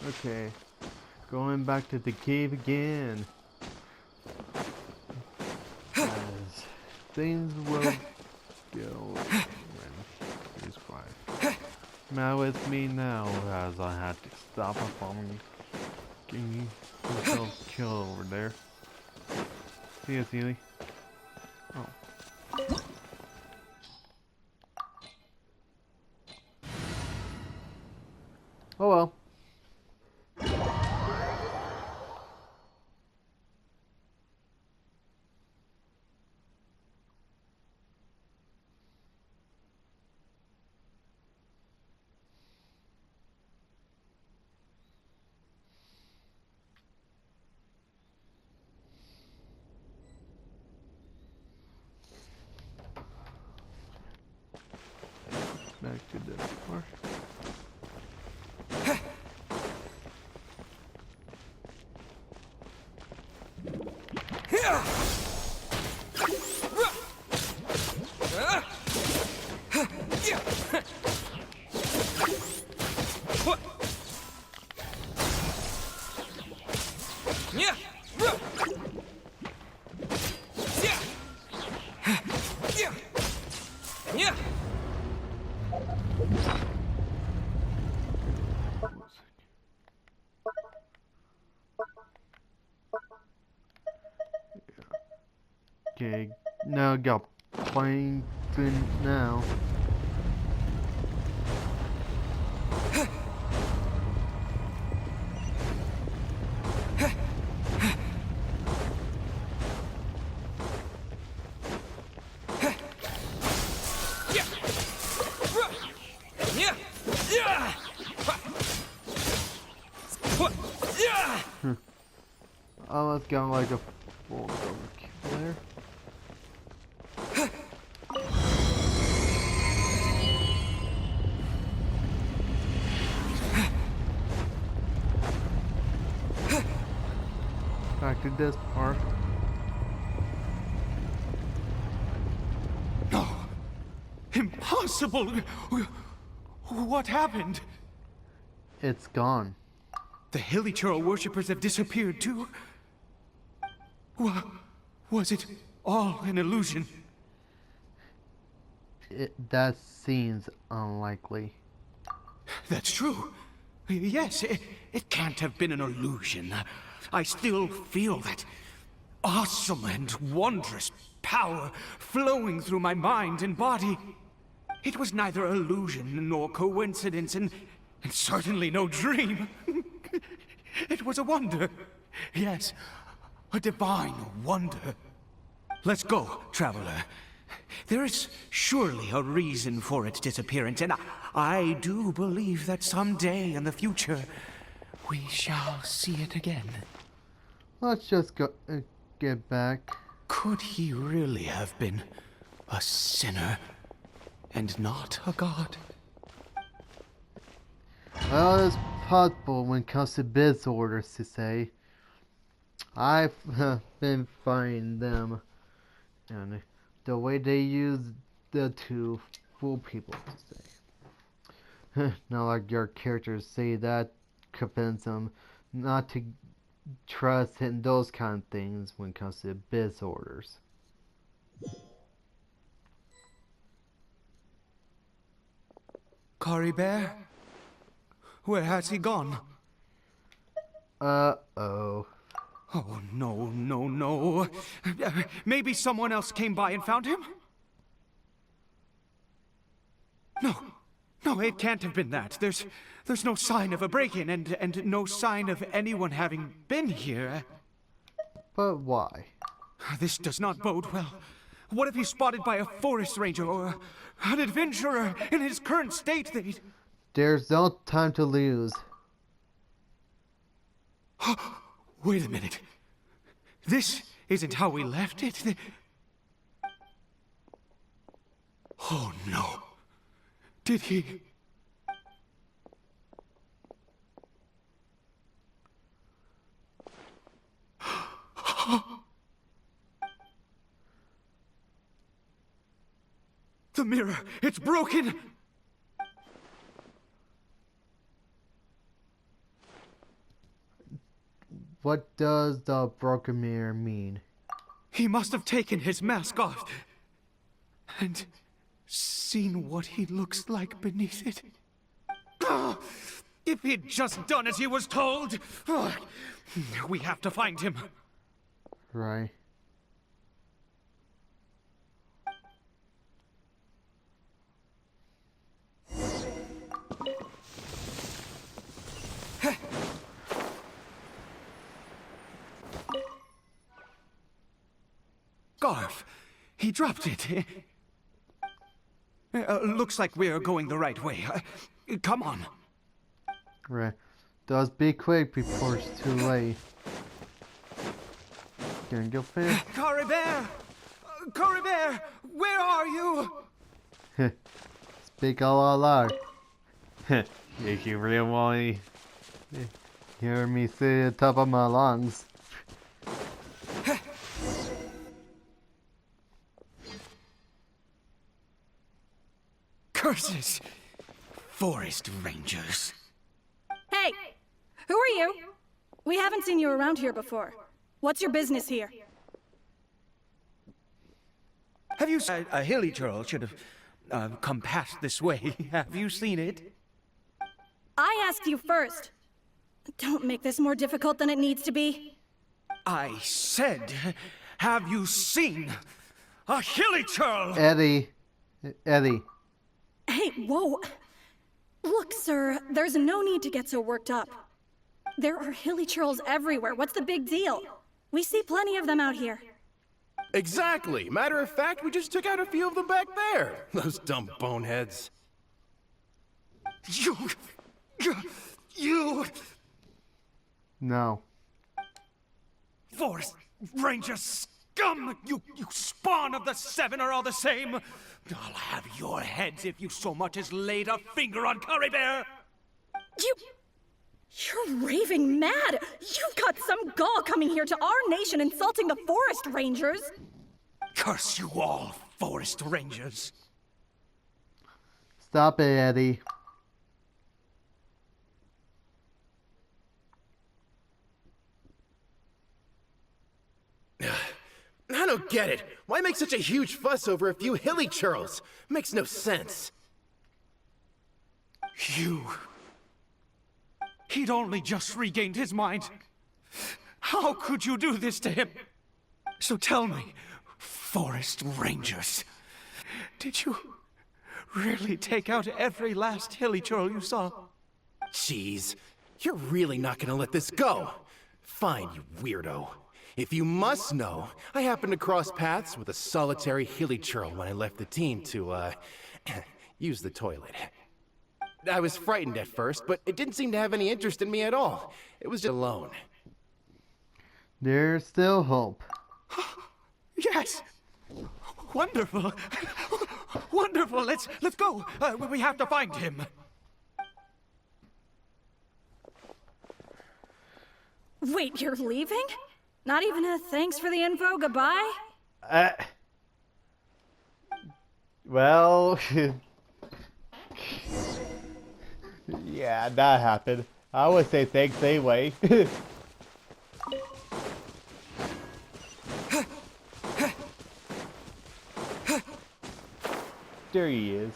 Okay, going back to the cave again. As things will go when he's quiet. Now with me now, as I had to stop him from getting himself killed over there. See ya, Sealy. Oh. Oh well. Back to the part. Okay, now got playing thing now. Oh, let's go like a full double kill there. Back to this part. No! Impossible! What happened? It's gone. The Hilichurl worshippers have disappeared too? Was it all an illusion? That seems unlikely. That's true. Yes, it can't have been an illusion. I still feel that awesome and wondrous power flowing through my mind and body. It was neither illusion nor coincidence, and certainly no dream. It was a wonder. Yes, a divine wonder. Let's go, traveler. There is surely a reason for its disappearance, and I do believe that someday in the future, we shall see it again. Let's just go get back. Could he really have been a sinner and not a god? Well, it's possible when it comes to biz orders to say. I've been finding them and the way they use the to fool people to say. Not like your characters say that convince them not to trust in those kind of things when it comes to biz orders. Kari Bear? Where has he gone? Uh-oh. Oh, no. Maybe someone else came by and found him? No, it can't have been that. There's no sign of a break-in and no sign of anyone having been here. But why? This does not bode well. What if he's spotted by a forest ranger or an adventurer in his current state? There's no time to lose. Wait a minute. This isn't how we left it. Oh no. Did he? The mirror, it's broken! What does the broken mirror mean? He must have taken his mask off and seen what he looks like beneath it. Ah, if he'd just done as he was told! Ah, we have to find him. Right. Scarf. He dropped it. Looks like we're going the right way. Come on. Right. Just be quick before it's too late. Gonna go fast. Caribert! Caribert! Where are you? Speak a lot louder. If you really want to hear me say the top of my lungs. Curses! Forest Rangers. Hey! Who are you? We haven't seen you around here before. What's your business here? Have you seen a hilly girl should have come past this way? Have you seen it? I asked you first. Don't make this more difficult than it needs to be. I said, have you seen a hilly girl? Eddie. Hey, whoa. Look, sir, there's no need to get so worked up. There are hilly churls everywhere. What's the big deal? We see plenty of them out here. Exactly. Matter of fact, we just took out a few of them back there. Those dumb boneheads. You... No. Forest Ranger scum! You spawn of the Seven are all the same! I'll have your heads if you so much as laid a finger on Caribert! You're raving mad! You've got some gall coming here to our nation insulting the Forest Rangers! Curse you all, Forest Rangers! Stop it, Eddie. I don't get it. Why make such a huge fuss over a few hilly churls? Makes no sense. He'd only just regained his mind. How could you do this to him? So tell me, Forest Rangers, did you really take out every last hilly churl you saw? Jeez, you're really not gonna let this go. Fine, you weirdo. If you must know, I happened to cross paths with a solitary hilly churl when I left the team to, use the toilet. I was frightened at first, but it didn't seem to have any interest in me at all. It was just alone. There's still hope. Yes! Wonderful! Wonderful! Let's go! We have to find him! Wait, you're leaving? Not even a thanks for the info, goodbye? Well... yeah, that happened. I would say thanks anyway. There he is.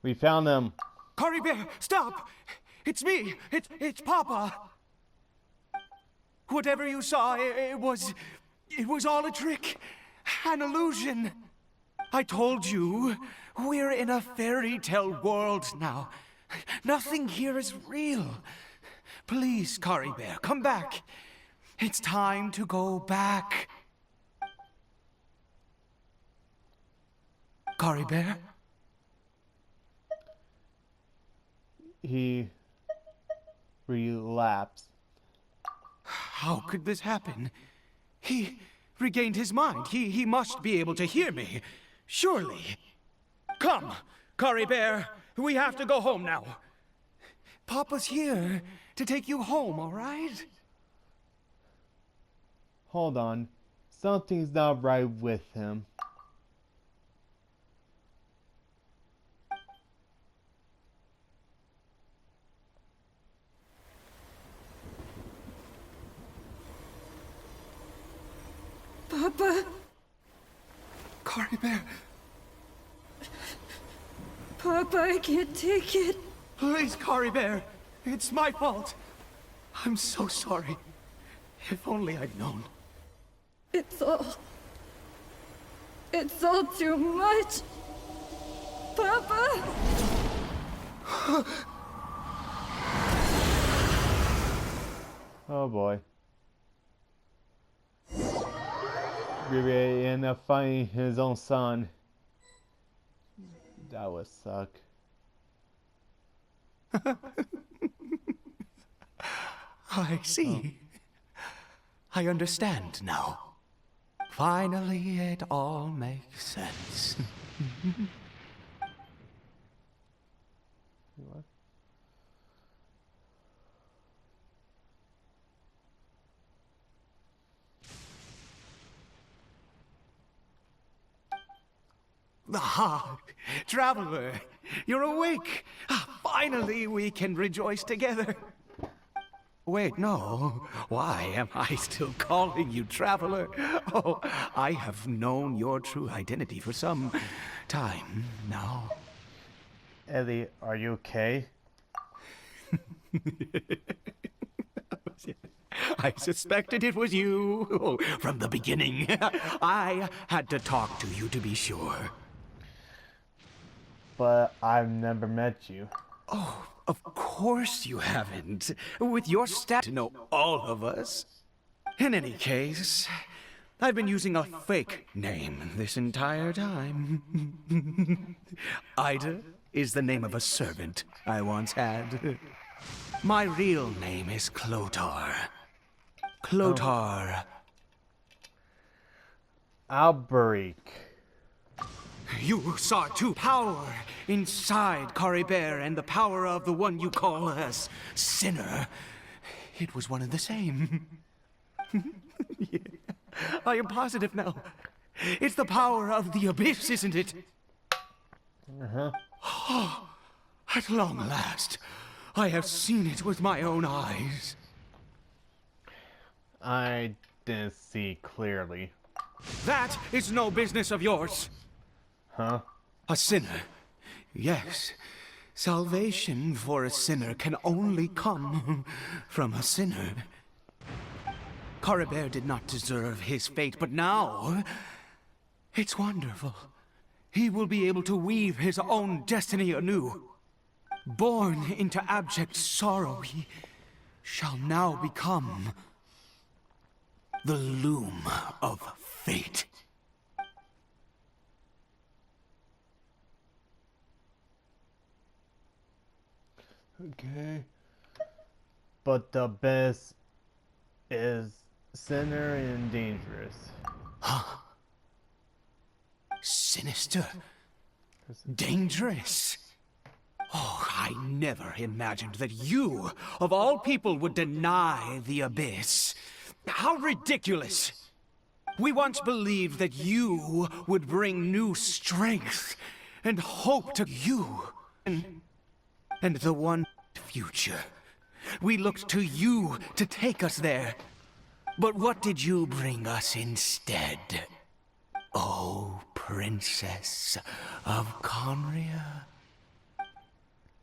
We found them. Caribert, stop! It's me! It's Papa! Whatever you saw, it was all a trick. An illusion. I told you, we're in a fairy tale world now. Nothing here is real. Please, Caribert, come back. It's time to go back. Caribert? He relapsed. How could this happen? He regained his mind. He must be able to hear me. Surely. Come, Caribert. We have to go home now. Papa's here to take you home, all right? Hold on. Something's not right with him. Papa? Caribear, Papa, I can't take it. please, Caribear. It's my fault. I'm so sorry. If only I'd known. It's all too much. Papa! Oh boy. Maybe end up finding his own son. That would suck. I see. I understand now. Finally, it all makes sense. What? Ah, Traveler, you're awake. Finally, we can rejoice together. Wait, no. Why am I still calling you Traveler? Oh, I have known your true identity for some time now. Ellie, are you okay? I suspected it was you from the beginning. I had to talk to you to be sure. But I've never met you. Oh, of course you haven't. With your stat to know all of us. In any case, I've been using a fake name this entire time. Ida is the name of a servant I once had. My real name is Clotar. Clotar. Alberic. You saw two power inside Caribear and the power of the one you call as Sinner. It was one and the same. Yeah. I am positive now. It's the power of the abyss, isn't it? Uh-huh. Oh, at long last, I have seen it with my own eyes. I didn't see clearly. That is no business of yours. Huh? A sinner. Yes. Salvation for a sinner can only come from a sinner. Caribear did not deserve his fate, but now it's wonderful. He will be able to weave his own destiny anew. Born into abject sorrow, he shall now become the loom of fate. Okay. But the best is sinner and dangerous. Huh? Sinister? Dangerous? Oh, I never imagined that you, of all people, would deny the abyss. How ridiculous! We once believed that you would bring new strength and hope to you and the one future. We looked to you to take us there. But what did you bring us instead? Oh, Princess of Conria.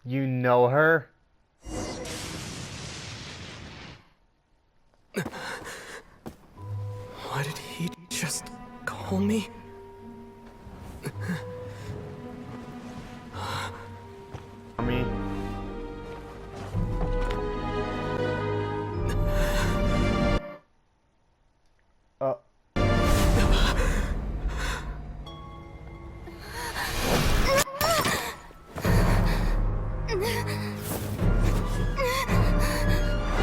You know her? Why did he just call me? I mean,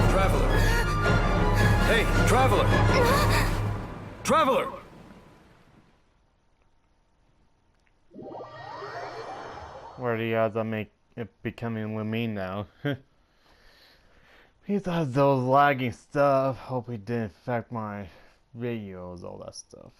Traveler! Hey, Traveler! Traveler! what are the odds I make it becoming with me now? He thought those lagging stuff. Hope it didn't affect my videos, all that stuff.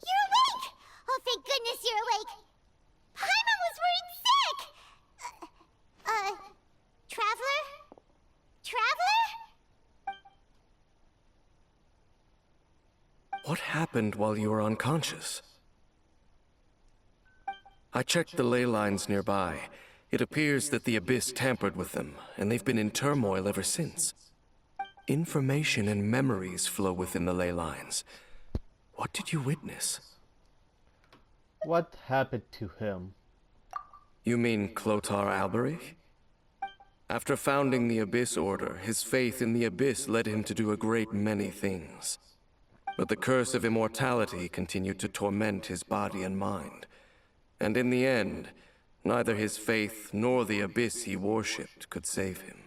You're awake! Oh, thank goodness you're awake! Paimon was worried sick! Traveler? Traveler? What happened while you were unconscious? I checked the ley lines nearby. It appears that the Abyss tampered with them, and they've been in turmoil ever since. Information and memories flow within the ley lines. What did you witness? What happened to him? You mean Clotar Alberich? After founding the Abyss Order, his faith in the Abyss led him to do a great many things. But the curse of immortality continued to torment his body and mind. And in the end, neither his faith nor the Abyss he worshipped could save him.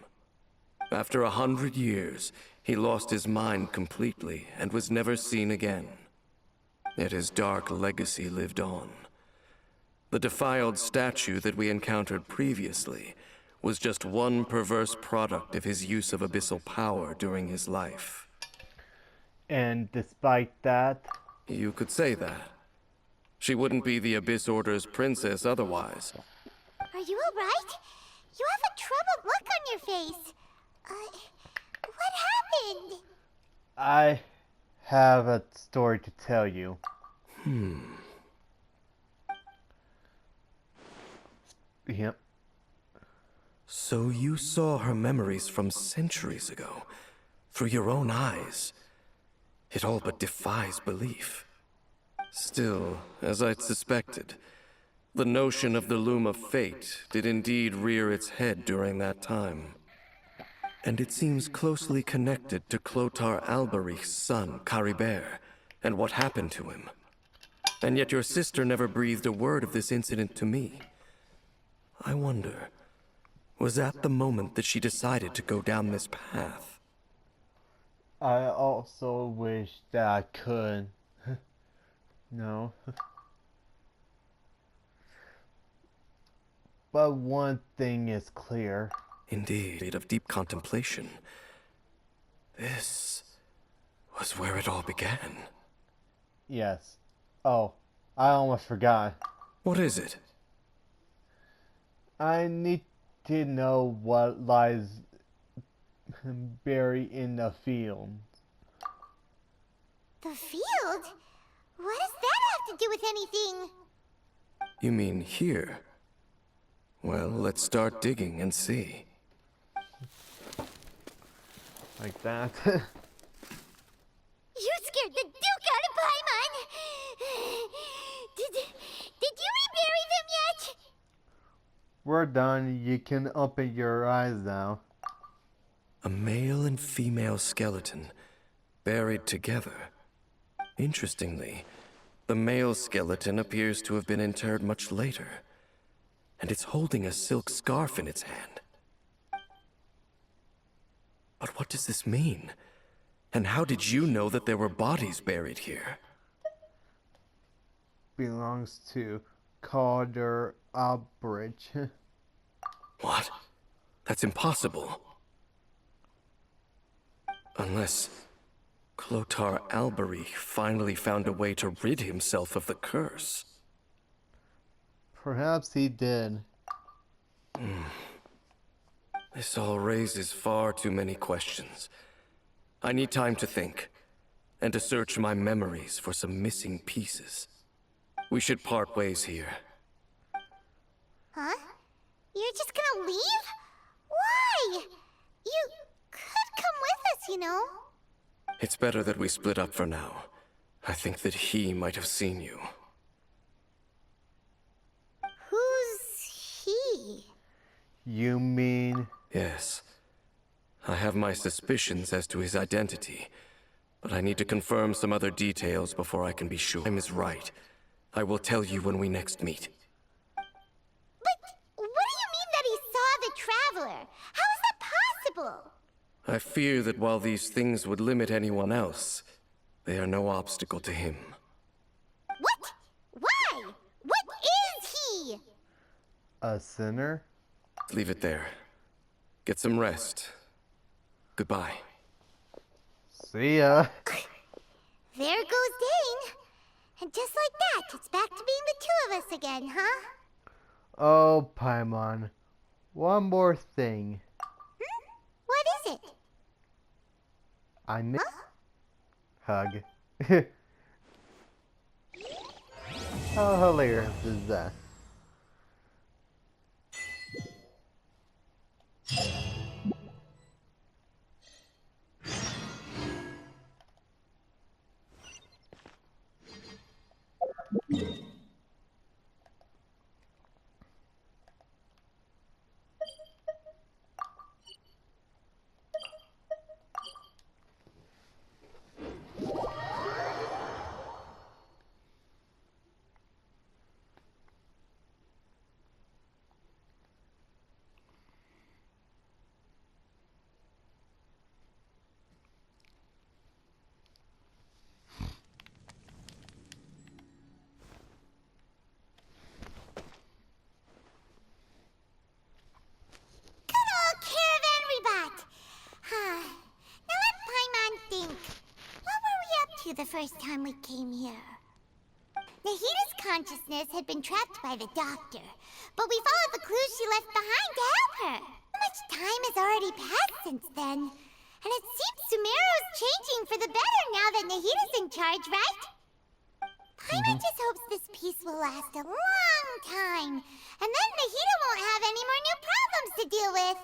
After 100 years, he lost his mind completely and was never seen again. Yet his dark legacy lived on. The defiled statue that we encountered previously was just one perverse product of his use of abyssal power during his life. And despite that, You could say that. She wouldn't be the Abyss Order's princess otherwise. Are you alright? You have a troubled look on your face. What happened? I have a story to tell you. Yep. So you saw her memories from centuries ago, through your own eyes. It all but defies belief. Still, as I'd suspected, the notion of the Loom of Fate did indeed rear its head during that time. And it seems closely connected to Clotar Alberich's son, Caribert, and what happened to him. And yet your sister never breathed a word of this incident to me. I wonder, was that the moment that she decided to go down this path? I also wish that I could. No. But one thing is clear. Indeed, of deep contemplation. This was where it all began. Yes. Oh, I almost forgot. What is it? I need to know what lies buried in the field. The field? What does that have to do with anything? You mean here? Well, let's start digging and see. Like that. You scared the Duke out of Paimon! Did you rebury them yet? We're done. You can open your eyes now. A male and female skeleton, buried together. Interestingly, the male skeleton appears to have been interred much later, and it's holding a silk scarf in its hand. But what does this mean? And how did you know that there were bodies buried here? Belongs to Calder Albridge. What? That's impossible. Unless Clotar Alberich finally found a way to rid himself of the curse. Perhaps he did. This all raises far too many questions. I need time to think, and to search my memories for some missing pieces. We should part ways here. Huh? You're just gonna leave? Why? You could come with us, you know? It's better that we split up for now. I think that he might have seen you. Who's he? You mean... Yes. I have my suspicions as to his identity, but I need to confirm some other details before I can be sure. Time is right. I will tell you when we next meet. But what do you mean that he saw the Traveler? How is that possible? I fear that while these things would limit anyone else, they are no obstacle to him. What? Why? What is he? A sinner? Leave it there. Get some rest. Goodbye. See ya. There goes Dane. And just like that, it's back to being the two of us again, huh? Oh, Paimon. One more thing. What is it? I miss hug. How hilarious is that? Good old caravan rebot. Now let Paimon think. What were we up to the first time we came here? Nahita's consciousness had been trapped by the doctor, but we followed the clues she left behind to help her. So much time has already passed since then, and it seems Sumeru's changing for the better now that Nahita's in charge, right? Paimon just hopes this peace will last a long time, and then Nahita won't have any more new problems to deal with.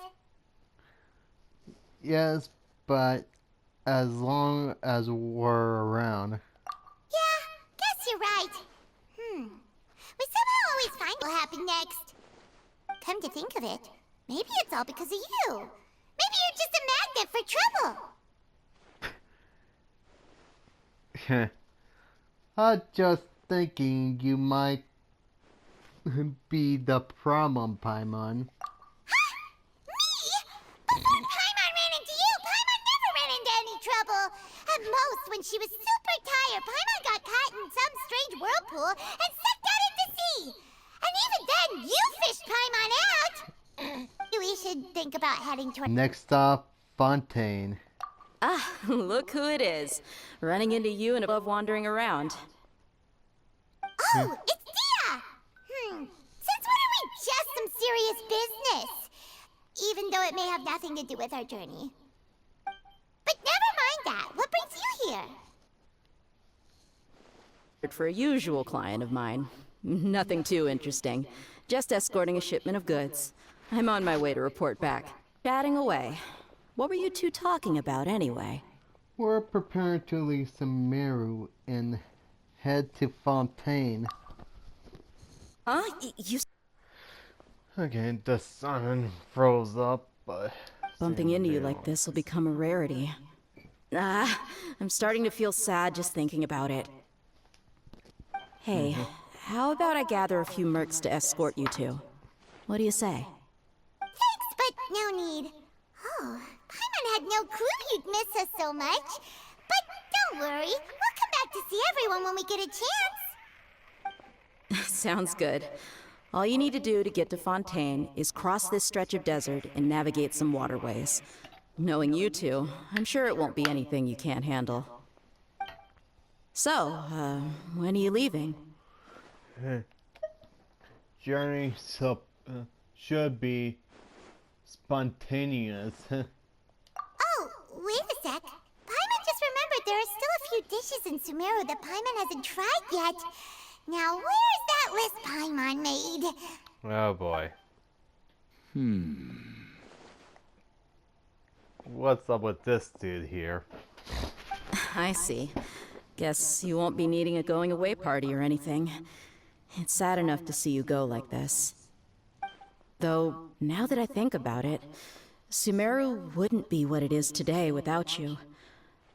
Yes, but as long as we're around. Yeah, guess you're right. We somehow always find what will happen next. Come to think of it, maybe it's all because of you. Maybe you're just a magnet for trouble. I'm just thinking you might be the problem, Paimon. Me? Before Paimon ran into you, Paimon never ran into any trouble. At most, when she was super tired, Paimon got caught in some strange whirlpool and sucked out into sea. And even then, you fished Paimon out. We should think about heading toward... Next stop, Fontaine. Ah, look who it is. Running into you and above wandering around. Oh, it's Dia! Since when are we just some serious business? Even though it may have nothing to do with our journey. But never mind that. What brings you here? For a usual client of mine. Nothing too interesting. Just escorting a shipment of goods. I'm on my way to report back. Chatting away. What were you two talking about anyway? We're preparing to leave Sumeru and head to Fontaine. Huh? You... Okay, the sun froze up, but... Bumping into you like this will become a rarity. I'm starting to feel sad just thinking about it. Hey, how about I gather a few mercs to escort you two? What do you say? Thanks, but no need. Oh, Paimon had no clue you'd miss us so much. But don't worry, we'll come back to see everyone when we get a chance. Sounds good. All you need to do to get to Fontaine is cross this stretch of desert and navigate some waterways. Knowing you two, I'm sure it won't be anything you can't handle. So, when are you leaving? Journey should be spontaneous. Oh, wait a sec. Paimon just remembered there are still a few dishes in Sumeru that Paimon hasn't tried yet. Now, where's that list Paimon made? Oh boy. What's up with this dude here? I see. Guess you won't be needing a going away party or anything. It's sad enough to see you go like this. Though, now that I think about it, Sumeru wouldn't be what it is today without you.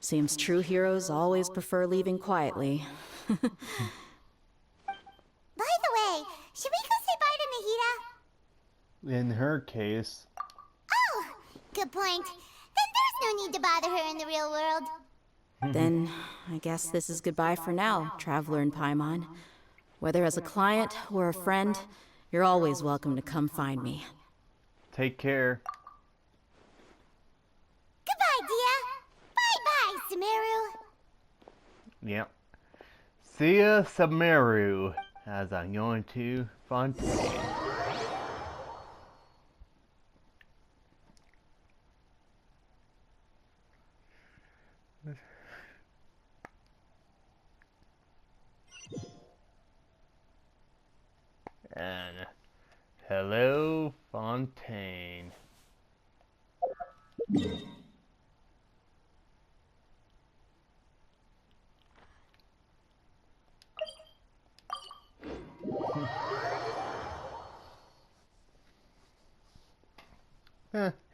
Seems true heroes always prefer leaving quietly. By the way, should we go say bye to Nahita? In her case, Oh, good point. Then there's no need to bother her in the real world. Then, I guess this is goodbye for now, Traveler in Paimon. Whether as a client or a friend, you're always welcome to come find me. Take care. Goodbye, Dia. Bye-bye, Sumeru. Yep. See ya, Samaru, as I'm going to Fontaine. And hello, Fontaine.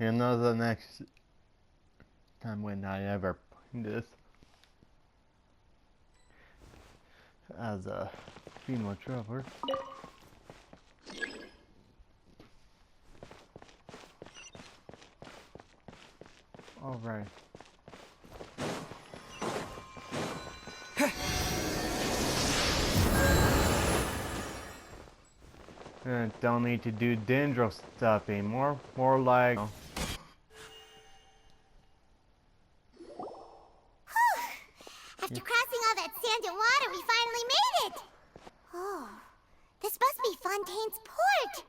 You know the next time when I ever play this as a female traveler. Alright. Don't need to do Dendro stuff anymore. More like... After crossing all that sand and water, we finally made it! Oh, this must be Fontaine's port!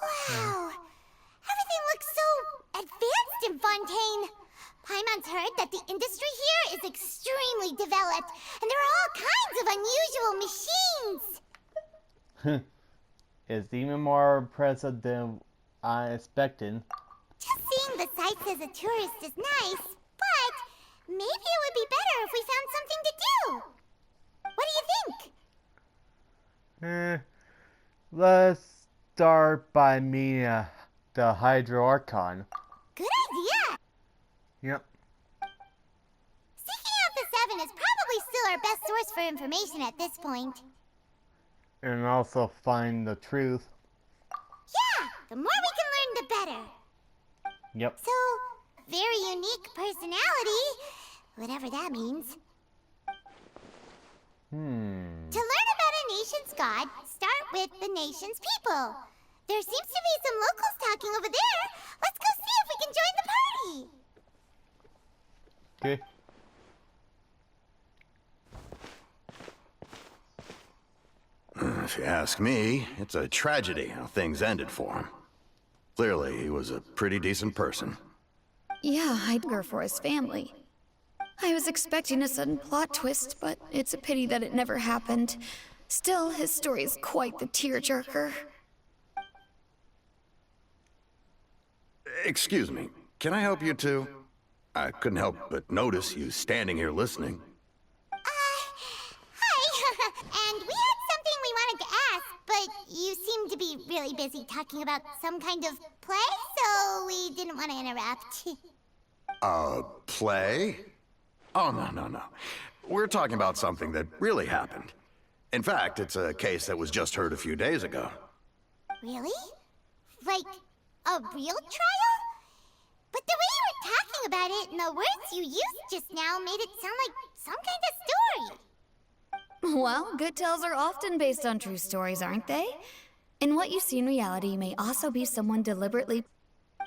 Wow! Everything looks so advanced in Fontaine! Paimon's heard that the industry here is extremely developed, and there are all kinds of unusual machines! It's even more impressive than I expected. Just seeing the sights as a tourist is nice, but maybe it would be better if we found something to do. What do you think? Let's start by meeting the Hydro Archon. Good idea! Yep. Seeking out the Seven is probably still our best source for information at this point. And also find the truth. Yeah! The more we can learn, the better. Yep. So, very unique personality, whatever that means. To learn about a nation's god, start with the nation's people. There seems to be some locals talking over there. Let's go see if we can join the party. Okay. If you ask me, it's a tragedy how things ended for him. Clearly, he was a pretty decent person. Yeah, I'd go for his family. I was expecting a sudden plot twist, but it's a pity that it never happened. Still, his story is quite the tearjerker. Excuse me, can I help you two? I couldn't help but notice you standing here listening. Hi. And we had something we wanted to ask, but you seem to be really busy talking about some kind of play, so we didn't want to interrupt. Play? Oh, no. We're talking about something that really happened. In fact, it's a case that was just heard a few days ago. Really? Like a real trial? But the way you were talking about it and the words you used just now made it sound like some kind of story. Well, good tales are often based on true stories, aren't they? And what you see in reality may also be someone deliberately...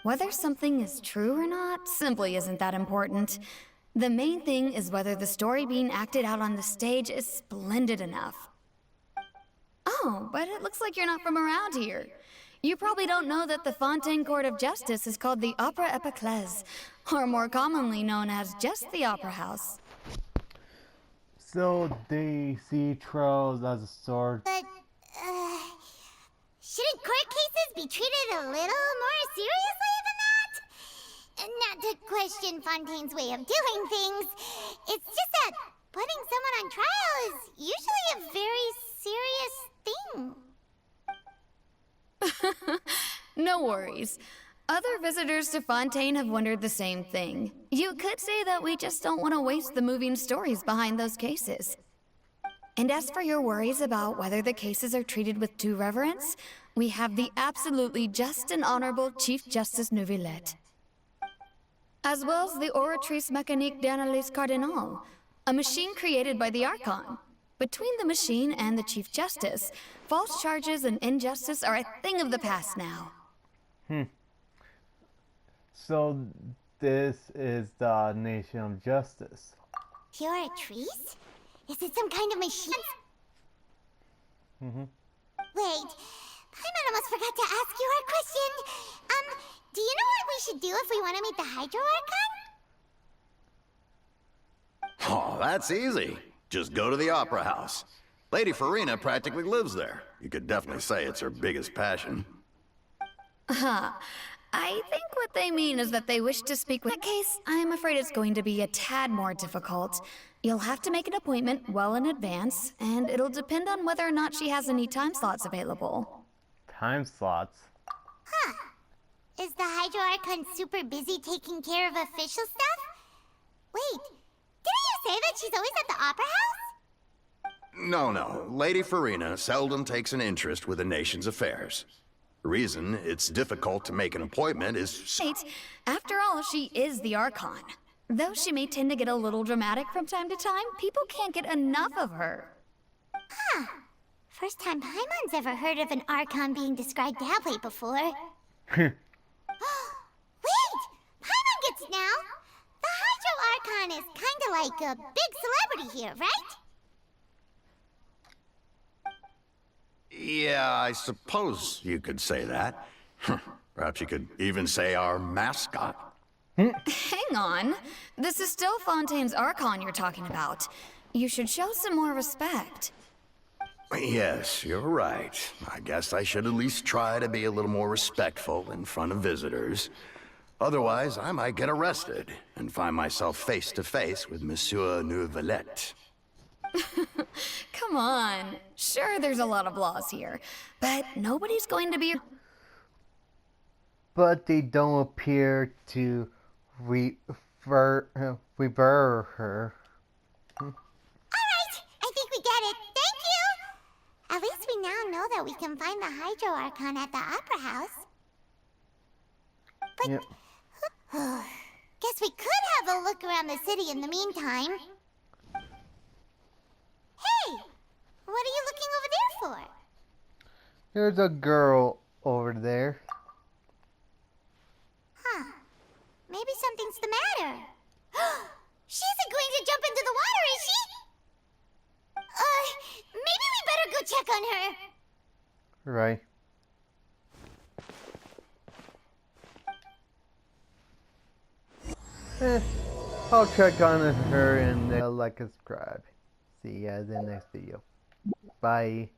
Whether something is true or not simply isn't that important. The main thing is whether the story being acted out on the stage is splendid enough. Oh, but it looks like you're not from around here. You probably don't know that the Fontaine Court of Justice is called the Opera Epiclese, or more commonly known as just the Opera House. So they see trials as a sort. But, shouldn't court cases be treated a little more seriously than that? Not to question Fontaine's way of doing things. It's just that putting someone on trial is usually a very serious thing. No worries. Other visitors to Fontaine have wondered the same thing. You could say that we just don't want to waste the moving stories behind those cases. And as for your worries about whether the cases are treated with due reverence, we have the absolutely just and honorable Chief Justice Neuvillette. as well as the Oratrice Mécanique d'Analyse Cardinal, a machine created by the Archon. Between the machine and the Chief Justice, false charges and injustice are a thing of the past now. So this is the Nation of Justice. Pure trees? Is it some kind of machine? Wait, Paimon almost forgot to ask you our question. Do you know what we should do if we want to meet the Hydro Archon? Oh, that's easy. Just go to the Opera House. Lady Farina practically lives there. You could definitely say it's her biggest passion. I think what they mean is that they wish to speak with. In that case, I'm afraid it's going to be a tad more difficult. You'll have to make an appointment well in advance, and it'll depend on whether or not she has any time slots available. Time slots? Is the Hydro Archon super busy taking care of official stuff? Wait, didn't you say that she's always at the Opera House? No. Lady Farina seldom takes an interest with the nation's affairs. The reason it's difficult to make an appointment is... Wait, after all, she is the Archon. Though she may tend to get a little dramatic from time to time, people can't get enough of her. First time Paimon's ever heard of an Archon being described that way before. Wait! Paimon gets it now! The Hydro Archon is kinda like a big celebrity here, right? Yeah, I suppose you could say that. Perhaps you could even say our mascot. Hang on. This is still Fontaine's Archon you're talking about. You should show some more respect. Yes, you're right. I guess I should at least try to be a little more respectful in front of visitors. Otherwise, I might get arrested and find myself face to face with Monsieur Neuvillette. Come on. Sure, there's a lot of laws here, but nobody's going to be... But they don't appear to revere her. Alright, I think we get it. Thank you! At least we now know that we can find the Hydro Archon at the Opera House. But... Yep. Guess we could have a look around the city in the meantime. Hey! What are you looking over there for? There's a girl over there. Maybe something's the matter. She isn't going to jump into the water, is she? Maybe we better go check on her. Right. I'll check on her and like and subscribe. See you guys in the next video. Bye.